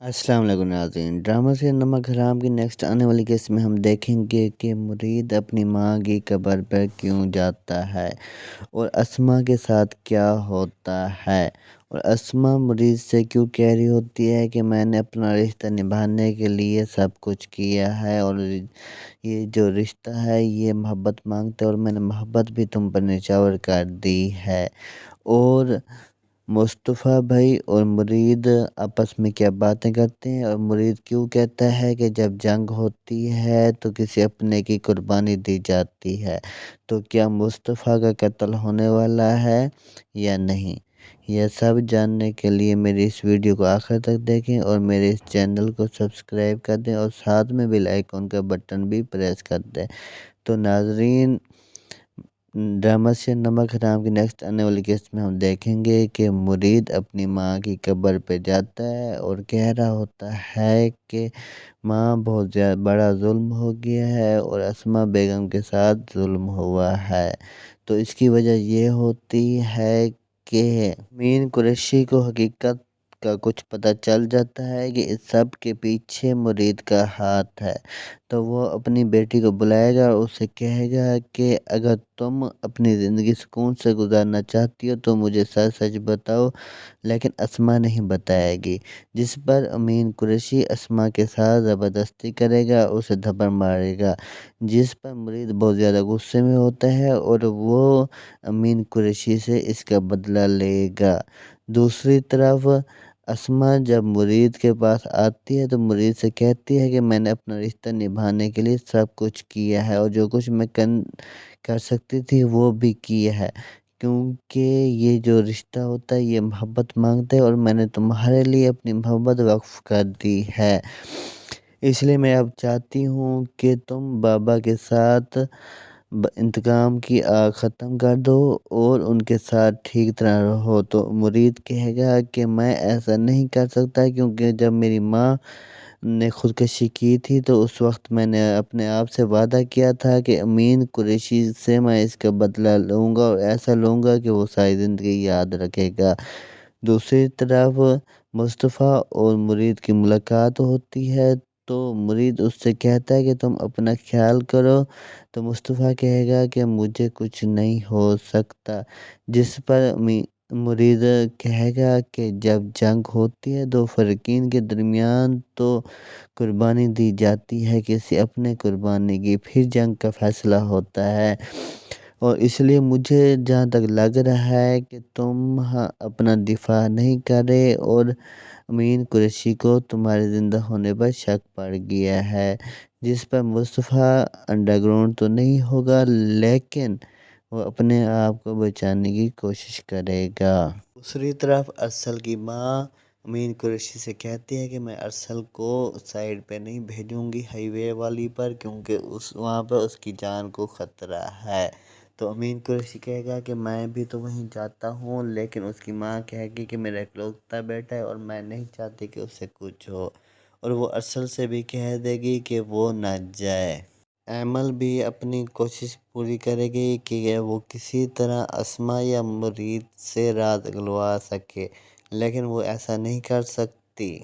السلام علیکم ناظرین، ڈرامہ سے نمک حرام کی نیکسٹ آنے والی قسط میں ہم دیکھیں گے کہ مرید اپنی ماں کی قبر پر کیوں جاتا ہے اور اسما کے ساتھ کیا ہوتا ہے، اور اسما مرید سے کیوں کہہ رہی ہوتی ہے کہ میں نے اپنا رشتہ نبھانے کے لیے سب کچھ کیا ہے، اور یہ جو رشتہ ہے یہ محبت مانگتا ہے اور میں نے محبت بھی تم پر نچھاور کر دی ہے۔ اور مصطفیٰ بھائی اور مرید آپس میں کیا باتیں کرتے ہیں، اور مرید کیوں کہتا ہے کہ جب جنگ ہوتی ہے تو کسی اپنے کی قربانی دی جاتی ہے، تو کیا مصطفیٰ کا قتل ہونے والا ہے یا نہیں؟ یہ سب جاننے کے لیے میری اس ویڈیو کو آخر تک دیکھیں اور میرے اس چینل کو سبسکرائب کر دیں اور ساتھ میں بیل آئیکن کا بٹن بھی پریس کر دیں۔ تو ناظرین، ڈرامہ سے نمک حرام کی نیکسٹ آنے والی قسط میں ہم دیکھیں گے کہ مرید اپنی ماں کی قبر پہ جاتا ہے اور کہہ رہا ہوتا ہے کہ ماں بہت بڑا ظلم ہو گیا ہے اور اسما بیگم کے ساتھ ظلم ہوا ہے۔ تو اس کی وجہ یہ ہوتی ہے کہ امین قریشی کو حقیقت کا کچھ پتہ چل جاتا ہے کہ اس سب کے پیچھے مرید کا ہاتھ ہے، تو وہ اپنی بیٹی کو بلائے گا اور اسے کہے گا کہ اگر تم اپنی زندگی سکون سے گزارنا چاہتی ہو تو مجھے سچ سچ بتاؤ، لیکن اسما نہیں بتائے گی، جس پر امین قریشی اسما کے ساتھ زبردستی کرے گا، اسے تھپڑ مارے گا، جس پر مرید بہت زیادہ غصے میں ہوتا ہے اور وہ امین قریشی سے اس کا بدلہ لے گا۔ دوسری طرف اسما جب مرید کے پاس آتی ہے تو مرید سے کہتی ہے کہ میں نے اپنا رشتہ نبھانے کے لیے سب کچھ کیا ہے اور جو کچھ میں کر سکتی تھی وہ بھی کیا ہے، کیونکہ یہ جو رشتہ ہوتا ہے یہ محبت مانگتا ہے اور میں نے تمہارے لیے اپنی محبت وقف کر دی ہے، اس لیے میں اب چاہتی ہوں کہ تم بابا کے ساتھ انتقام کی آگ ختم کر دو اور ان کے ساتھ ٹھیک طرح رہو۔ تو مرید کہے گا کہ میں ایسا نہیں کر سکتا، کیونکہ جب میری ماں نے خودکشی کی تھی تو اس وقت میں نے اپنے آپ سے وعدہ کیا تھا کہ امین قریشی سے میں اس کا بدلہ لوں گا اور ایسا لوں گا کہ وہ ساری زندگی یاد رکھے گا۔ دوسری طرف مصطفیٰ اور مرید کی ملاقات ہوتی ہے تو مرید اس سے کہتا ہے کہ تم اپنا خیال کرو، تو مصطفیٰ کہے گا کہ مجھے کچھ نہیں ہو سکتا، جس پر مرید کہے گا کہ جب جنگ ہوتی ہے دو فریقین کے درمیان تو قربانی دی جاتی ہے کسی اپنے قربانی کی، پھر جنگ کا فیصلہ ہوتا ہے، اور اس لیے مجھے جہاں تک لگ رہا ہے کہ تم اپنا دفاع نہیں کر رہے اور امین قریشی کو تمہارے زندہ ہونے پر شک پڑ گیا ہے، جس پر مصطفیٰ انڈر گراؤنڈ تو نہیں ہوگا لیکن وہ اپنے آپ کو بچانے کی کوشش کرے گا۔ دوسری طرف ارسل کی ماں امین قریشی سے کہتی ہے کہ میں ارسل کو سائیڈ پہ نہیں بھیجوں گی ہائی وے والی پر، کیونکہ وہاں پر اس کی جان کو خطرہ ہے، تو امین قریشی کہے گا کہ میں بھی تو وہیں جاتا ہوں، لیکن اس کی ماں کہے گی کہ میرا اکلوتا بیٹا ہے اور میں نہیں چاہتی کہ اس سے کچھ ہو، اور وہ ارسل سے بھی کہہ دے گی کہ وہ نہ جائے۔ ایمل بھی اپنی کوشش پوری کرے گی کہ وہ کسی طرح اسما یا مرید سے راز اگلوا سکے، لیکن وہ ایسا نہیں کر سکتی۔